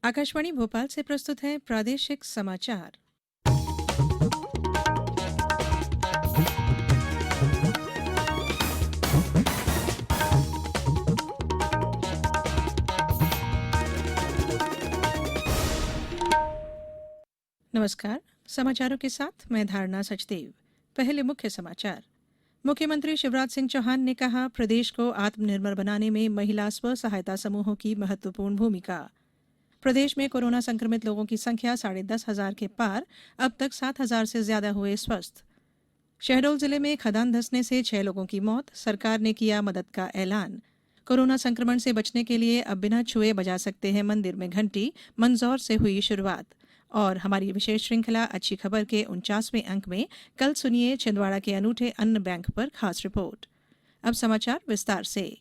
आकाशवाणी भोपाल से प्रस्तुत है प्रादेशिक समाचार। नमस्कार, समाचारों के साथ मैं धारणा सचदेव। पहले मुख्य समाचार। मुख्यमंत्री शिवराज सिंह चौहान ने कहा, प्रदेश को आत्मनिर्भर बनाने में महिला स्व सहायता समूहों की महत्वपूर्ण भूमिका। प्रदेश में कोरोना संक्रमित लोगों की संख्या 10,500 के पार, अब तक 7,000 से ज्यादा हुए स्वस्थ। शहडोल जिले में खदान धंसने से 6 लोगों की मौत, सरकार ने किया मदद का ऐलान। कोरोना संक्रमण से बचने के लिए अब बिना छुए बजा सकते हैं मंदिर में घंटी, मंदसौर से हुई शुरुआत। और हमारी विशेष श्रृंखला अच्छी खबर के 49वें अंक में कल सुनिए छिंदवाड़ा के अनूठे अन्न बैंक पर खास रिपोर्ट। अब समाचार विस्तार से।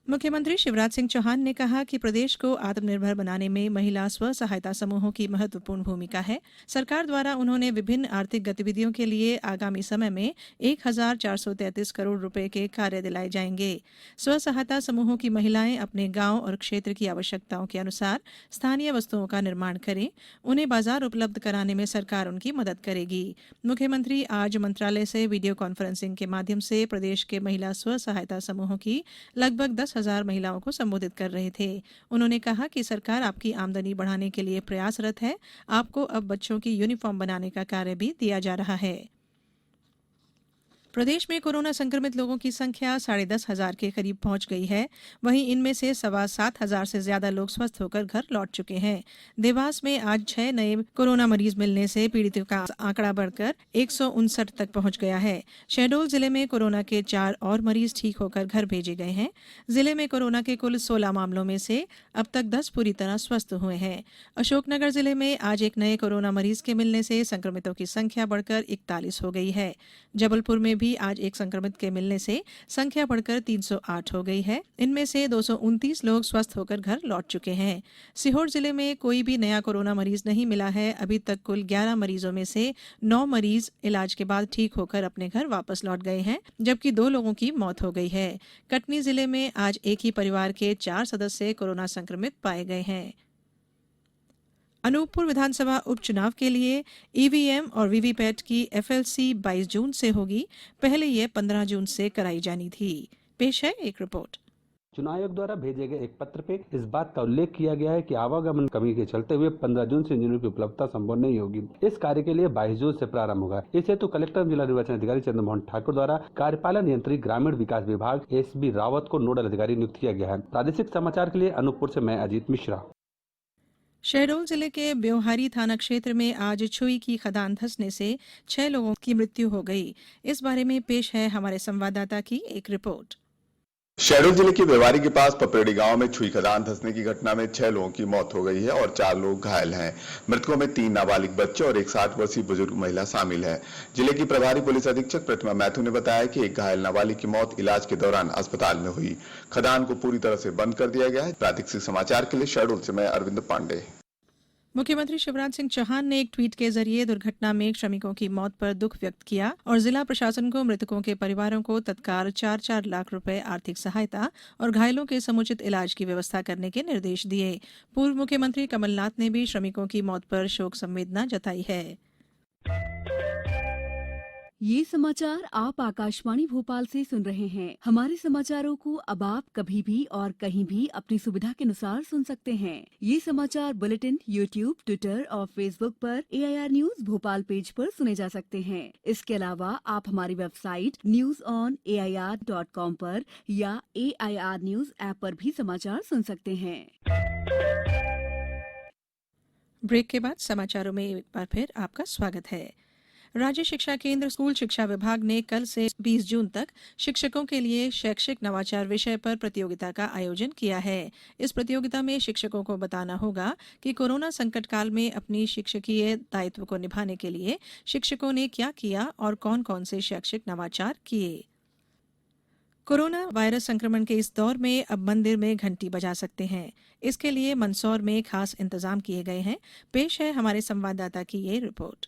मुख्यमंत्री शिवराज सिंह चौहान ने कहा कि प्रदेश को आत्मनिर्भर बनाने में महिला स्व सहायता समूहों की महत्वपूर्ण भूमिका है। सरकार द्वारा उन्होंने विभिन्न आर्थिक गतिविधियों के लिए आगामी समय में 1,433 करोड़ रुपए के कार्य दिलाए जाएंगे। स्व सहायता समूहों की महिलाएं अपने गांव और क्षेत्र की आवश्यकताओं के अनुसार स्थानीय वस्तुओं का निर्माण करें, उन्हें बाजार उपलब्ध कराने में सरकार उनकी मदद करेगी। मुख्यमंत्री आज मंत्रालय से वीडियो कॉन्फ्रेंसिंग के माध्यम से प्रदेश के महिला स्व सहायता समूहों की लगभग 10,000 महिलाओं को संबोधित कर रहे थे। उन्होंने कहा कि सरकार आपकी आमदनी बढ़ाने के लिए प्रयासरत है। आपको अब बच्चों की यूनिफॉर्म बनाने का कार्य भी दिया जा रहा है। प्रदेश में कोरोना संक्रमित लोगों की संख्या 10,500 के करीब पहुंच गई है। वहीं इनमें से 7,2500 से ज्यादा लोग स्वस्थ होकर घर लौट चुके हैं। देवास में आज 6 नए कोरोना मरीज मिलने से पीड़ितों का आंकड़ा बढ़कर 159 तक पहुंच गया है। शहडोल जिले में कोरोना के 4 और मरीज ठीक होकर घर भेजे गए हैं। जिले में कोरोना के कुल 16 मामलों में से अब तक 10 पूरी तरह स्वस्थ हुए हैं। अशोकनगर जिले में आज एक नए कोरोना मरीज के मिलने से संक्रमितों की संख्या बढ़कर 41 हो गई है। जबलपुर में भी आज एक संक्रमित के मिलने से संख्या बढ़कर 308 हो गई है। इनमें से 229 लोग स्वस्थ होकर घर लौट चुके हैं। सीहोर जिले में कोई भी नया कोरोना मरीज नहीं मिला है। अभी तक कुल 11 मरीजों में से 9 मरीज इलाज के बाद ठीक होकर अपने घर वापस लौट गए हैं, जबकि 2 लोगों की मौत हो गई है। कटनी जिले में आज एक ही परिवार के 4 सदस्य कोरोना संक्रमित पाए गए हैं। अनूपपुर विधानसभा उपचुनाव के लिए ईवीएम और वीवीपैट की एफएलसी 22 जून से होगी। पहले ये 15 जून से कराई जानी थी। पेश है एक रिपोर्ट। चुनाव आयोग द्वारा भेजे गए एक पत्र पे इस बात का उल्लेख किया गया है कि आवागमन कमी के चलते हुए 15 जून से इंजीनियरों की उपलब्धता संभव नहीं होगी। इस कार्य के लिए 22 जून से प्रारंभ होगा। इस हेतु कलेक्टर जिला निर्वाचन अधिकारी चंद्रमोहन ठाकुर द्वारा कार्यपालन यंत्री ग्रामीण विकास विभाग एसबी रावत को नोडल अधिकारी नियुक्त किया गया है। प्रादेशिक समाचार के लिए अनूपपुर से मैं अजीत मिश्रा। शहडोल जिले के ब्योहारी थाना क्षेत्र में आज छुई की खदान धंसने से 6 लोगों की मृत्यु हो गई। इस बारे में पेश है हमारे संवाददाता की एक रिपोर्ट। शहडोल जिले के बेवारी के पास पपरेड़ी गांव में छुई खदान धंसने की घटना में 6 लोगों की मौत हो गई है और 4 लोग घायल हैं। मृतकों में 3 नाबालिग बच्चे और एक 60 वर्षीय बुजुर्ग महिला शामिल है। जिले की प्रभारी पुलिस अधीक्षक प्रतिमा मैथुर ने बताया कि एक घायल नाबालिग की मौत इलाज के दौरान अस्पताल में हुई। खदान को पूरी तरह से बंद कर दिया गया है। प्रादेशिक समाचार के लिए शहडोल से मैं अरविंद पांडे। मुख्यमंत्री शिवराज सिंह चौहान ने एक ट्वीट के जरिए दुर्घटना में श्रमिकों की मौत पर दुख व्यक्त किया और जिला प्रशासन को मृतकों के परिवारों को तत्काल 4-4 लाख रुपए आर्थिक सहायता और घायलों के समुचित इलाज की व्यवस्था करने के निर्देश दिए। पूर्व मुख्यमंत्री कमलनाथ ने भी श्रमिकों की मौत पर शोक संवेदना जताई है। ये समाचार आप आकाशवाणी भोपाल से सुन रहे हैं। हमारे समाचारों को अब आप कभी भी और कहीं भी अपनी सुविधा के अनुसार सुन सकते हैं। ये समाचार बुलेटिन यूट्यूब, ट्विटर और फेसबुक पर AIR न्यूज भोपाल पेज पर सुने जा सकते हैं। इसके अलावा आप हमारी वेबसाइट newsonair.com पर या AIR न्यूज ऐप पर भी समाचार सुन सकते हैं। ब्रेक के बाद समाचारों में एक बार फिर आपका स्वागत है। राज्य शिक्षा केंद्र स्कूल शिक्षा विभाग ने कल से 20 जून तक शिक्षकों के लिए शैक्षिक नवाचार विषय पर प्रतियोगिता का आयोजन किया है। इस प्रतियोगिता में शिक्षकों को बताना होगा कि कोरोना संकट काल में अपनी शिक्षकीय दायित्व को निभाने के लिए शिक्षकों ने क्या किया और कौन कौन से शैक्षिक नवाचार किए। कोरोना वायरस संक्रमण के इस दौर में अब मंदिर में घंटी बजा सकते हैं। इसके लिए मंदसौर में खास इंतजाम किए गए हैं। पेश है हमारे संवाददाता की ये रिपोर्ट।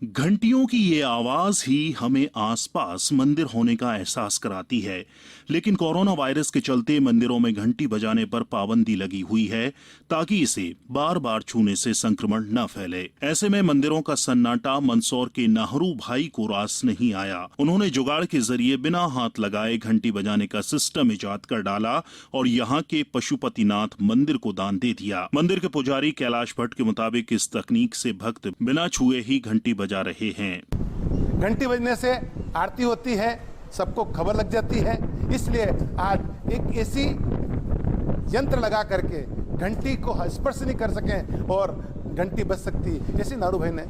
घंटियों की ये आवाज ही हमें आसपास मंदिर होने का एहसास कराती है, लेकिन कोरोना वायरस के चलते मंदिरों में घंटी बजाने पर पाबंदी लगी हुई है ताकि इसे बार बार छूने से संक्रमण न फैले। ऐसे में मंदिरों का सन्नाटा मंदसौर के नाहरू भाई को रास नहीं आया। उन्होंने जुगाड़ के जरिए बिना हाथ लगाए घंटी बजाने का सिस्टम इजाद कर डाला और यहाँ के पशुपतिनाथ मंदिर को दान दे दिया। मंदिर के पुजारी कैलाश भट्ट के मुताबिक इस तकनीक से भक्त बिना छुए ही घंटी जा रहे हैं। घंटी बजने से आरती होती है, सबको खबर लग जाती है, इसलिए आज एक ऐसी यंत्र लगा करके घंटी को स्पर्श नहीं कर सके और घंटी बज सकती, ऐसी नारू भाई ने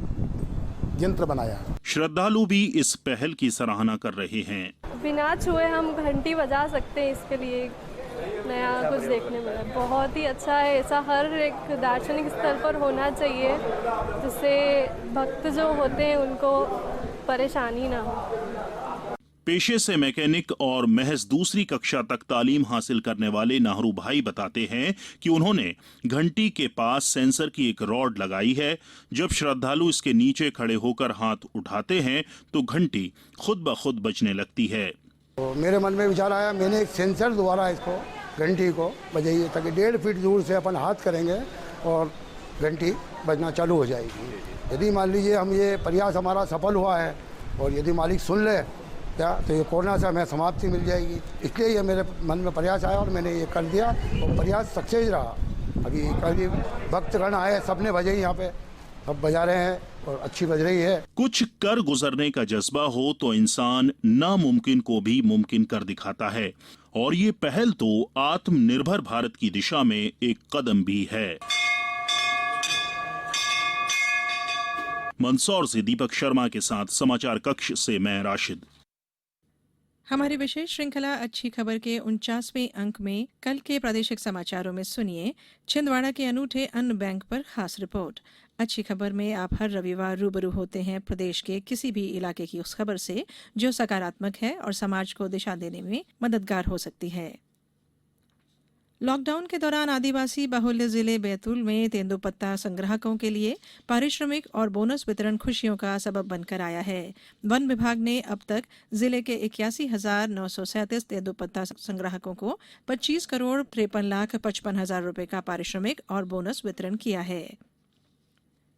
यंत्र बनाया। श्रद्धालु भी इस पहल की सराहना कर रहे हैं। बिना छुए हम घंटी बजा सकते हैं, इसके लिए नया कुछ देखने मिला, बहुत ही अच्छा है। ऐसा हर एक दार्शनिक स्थल पर होना चाहिए जिससे भक्त जो होते हैं उनको परेशानी ना हो। पेशे से मैकेनिक और महज दूसरी कक्षा तक तालीम हासिल करने वाले नाहरू भाई बताते हैं कि उन्होंने घंटी के पास सेंसर की एक रॉड लगाई है। जब श्रद्धालु इसके नीचे खड़े होकर हाथ उठाते हैं तो घंटी खुद ब खुद बजने लगती है। तो मेरे मन में विचार आया, मैंने एक सेंसर द्वारा इसको घंटी को बजाइए ताकि 1.5 फीट दूर से अपन हाथ करेंगे और घंटी बजना चालू हो जाएगी। यदि मान लीजिए हम ये प्रयास हमारा सफल हुआ है और यदि मालिक सुन ले क्या तो ये कोरोना से हमें समाप्ति मिल जाएगी। इसलिए ये मेरे मन में प्रयास आया और मैंने ये कर दिया और प्रयास सक्सेस रहा। अभी कभी भक्तगण आए, सबने बजाई, यहाँ पे सब बजा रहे हैं और अच्छी बज रही है। कुछ कर गुजरने का जज्बा हो तो इंसान नामुमकिन को भी मुमकिन कर दिखाता है और ये पहल तो आत्मनिर्भर भारत की दिशा में एक कदम भी है। मंदसौर से दीपक शर्मा के साथ समाचार कक्ष से मैं राशिद। हमारी विशेष श्रृंखला अच्छी खबर के 49वें अंक में कल के प्रादेशिक समाचारों में सुनिए छिंदवाड़ा के अनूठे अन्न बैंक पर खास रिपोर्ट। अच्छी खबर में आप हर रविवार रूबरू होते हैं प्रदेश के किसी भी इलाके की उस खबर से जो सकारात्मक है और समाज को दिशा देने में मददगार हो सकती है। लॉकडाउन के दौरान आदिवासी बाहुल्य जिले बैतूल में तेंदुपत्ता संग्राहकों के लिए पारिश्रमिक और बोनस वितरण खुशियों का सबब बनकर आया है। वन विभाग ने अब तक जिले के 81,937 तेंदुपत्ता संग्राहकों को 25,53,55,000 रुपए का पारिश्रमिक और बोनस वितरण किया है।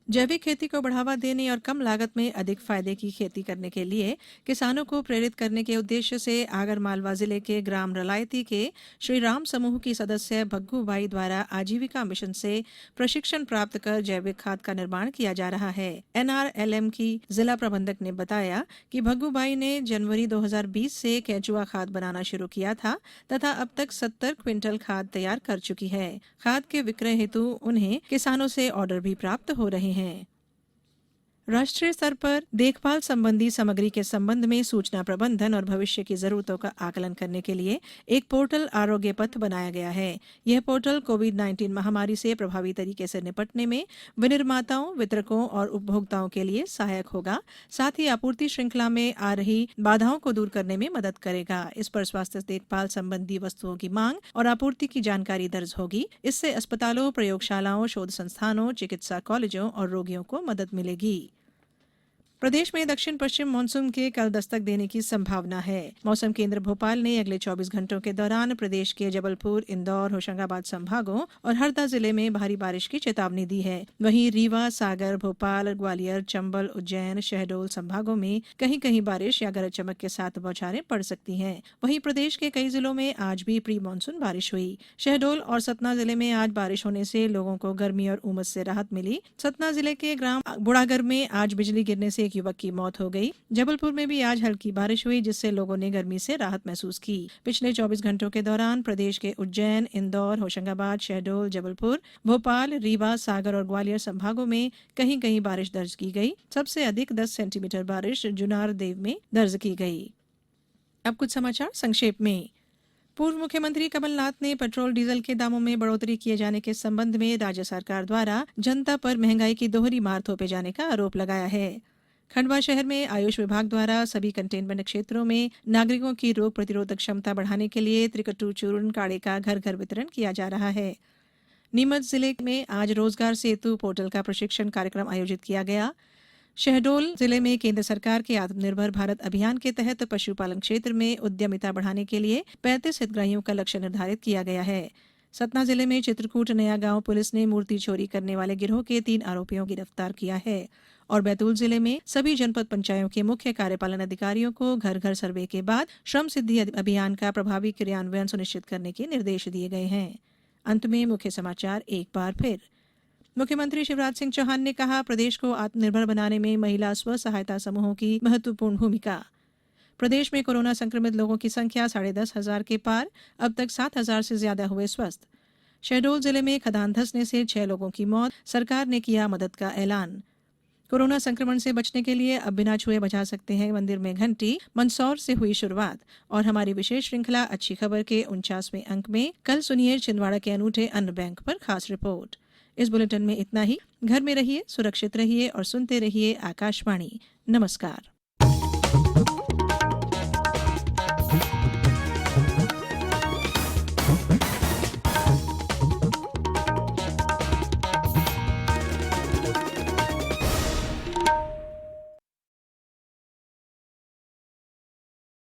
जैविक खेती को बढ़ावा देने और कम लागत में अधिक फायदे की खेती करने के लिए किसानों को प्रेरित करने के उद्देश्य से आगरमालवा जिले के ग्राम रलायती के श्री राम समूह की सदस्य भग्गू बाई द्वारा आजीविका मिशन से प्रशिक्षण प्राप्त कर जैविक खाद का निर्माण किया जा रहा है। NRLM की जिला प्रबंधक ने बताया कि भग्गू बाई ने जनवरी 2020 से केंचुआ खाद बनाना शुरू किया था तथा अब तक 70 क्विंटल खाद तैयार कर चुकी है। खाद के विक्रय हेतु उन्हें किसानों से ऑर्डर भी प्राप्त हो रहे हैं। राष्ट्रीय स्तर पर देखभाल संबंधी सामग्री के संबंध में सूचना प्रबंधन और भविष्य की जरूरतों का आकलन करने के लिए एक पोर्टल आरोग्य पथ बनाया गया है। यह पोर्टल कोविड-19 महामारी से प्रभावी तरीके से निपटने में विनिर्माताओं, वितरकों और उपभोक्ताओं के लिए सहायक होगा। साथ ही आपूर्ति श्रृंखला में आ रही बाधाओं को दूर करने में मदद करेगा। इस पर स्वास्थ्य देखभाल संबंधी वस्तुओं की मांग और आपूर्ति की जानकारी दर्ज होगी। इससे अस्पतालों, प्रयोगशालाओं, शोध संस्थानों, चिकित्सा कॉलेजों और रोगियों को मदद मिलेगी। प्रदेश में दक्षिण पश्चिम मानसून के कल दस्तक देने की संभावना है। मौसम केंद्र भोपाल ने अगले 24 घंटों के दौरान प्रदेश के जबलपुर, इंदौर, होशंगाबाद संभागों और हरदा जिले में भारी बारिश की चेतावनी दी है। वहीं रीवा, सागर, भोपाल, ग्वालियर, चंबल, उज्जैन, शहडोल संभागों में कहीं कहीं बारिश या गरज चमक के साथ बौछारें पड़ सकती हैं। वहीं प्रदेश के कई जिलों में आज भी प्री मानसून बारिश हुई। शहडोल और सतना जिले में आज बारिश होने से लोगों को गर्मी और उमस से राहत मिली। सतना जिले के ग्राम बुढ़ागर में आज बिजली गिरने से युवक की मौत हो गई। जबलपुर में भी आज हल्की बारिश हुई जिससे लोगों ने गर्मी से राहत महसूस की। पिछले 24 घंटों के दौरान प्रदेश के उज्जैन, इंदौर, होशंगाबाद, शहडोल, जबलपुर, भोपाल, रीवा, सागर और ग्वालियर संभागों में कहीं कहीं बारिश दर्ज की गई। सबसे अधिक 10 सेंटीमीटर बारिश जुनार देव में दर्ज की गई। अब कुछ समाचार संक्षेप में। पूर्व मुख्यमंत्री कमलनाथ ने पेट्रोल डीजल के दामों में बढ़ोतरी किए जाने के संबंध में राज्य सरकार द्वारा जनता पर महंगाई की दोहरी मार थोपे जाने का आरोप लगाया है। खंडवा शहर में आयुष विभाग द्वारा सभी कंटेनमेंट क्षेत्रों में नागरिकों की रोग प्रतिरोधक क्षमता बढ़ाने के लिए त्रिकटु चूर्ण काढ़े का घर घर वितरण किया जा रहा है। नीमच जिले में आज रोजगार सेतु पोर्टल का प्रशिक्षण कार्यक्रम आयोजित किया गया। शहडोल जिले में केंद्र सरकार के आत्मनिर्भर भारत अभियान के तहत पशुपालन क्षेत्र में उद्यमिता बढ़ाने के लिए 35 हितग्राहियों का लक्ष्य निर्धारित किया गया है। सतना जिले में चित्रकूट नया गांव पुलिस ने मूर्ति चोरी करने वाले गिरोह के 3 आरोपियों को गिरफ्तार किया है। और बैतूल जिले में सभी जनपद पंचायतों के मुख्य कार्यपालन अधिकारियों को घर घर सर्वे के बाद श्रम सिद्धि अभियान का प्रभावी क्रियान्वयन सुनिश्चित करने के निर्देश दिए गए हैं। अंत में मुख्य समाचार एक बार फिर। मुख्यमंत्री शिवराज सिंह चौहान ने कहा, प्रदेश को आत्मनिर्भर बनाने में महिला स्व सहायता समूहों की महत्वपूर्ण भूमिका। प्रदेश में कोरोना संक्रमित लोगों की संख्या 10,500 के पार, अब तक 7,000 से ज्यादा हुए स्वस्थ। शहडोल जिले में खदान धंसने से 6 लोगों की मौत, सरकार ने किया मदद का ऐलान। कोरोना संक्रमण से बचने के लिए अब बिना छुए बजा सकते हैं मंदिर में घंटी, मंदसौर से हुई शुरुआत। और हमारी विशेष श्रृंखला अच्छी खबर के 49वें अंक में कल सुनिए छिंदवाड़ा के अनूठे अन्न बैंक पर खास रिपोर्ट। इस बुलेटिन में इतना ही। घर में रहिए, सुरक्षित रहिए और सुनते रहिए आकाशवाणी। नमस्कार।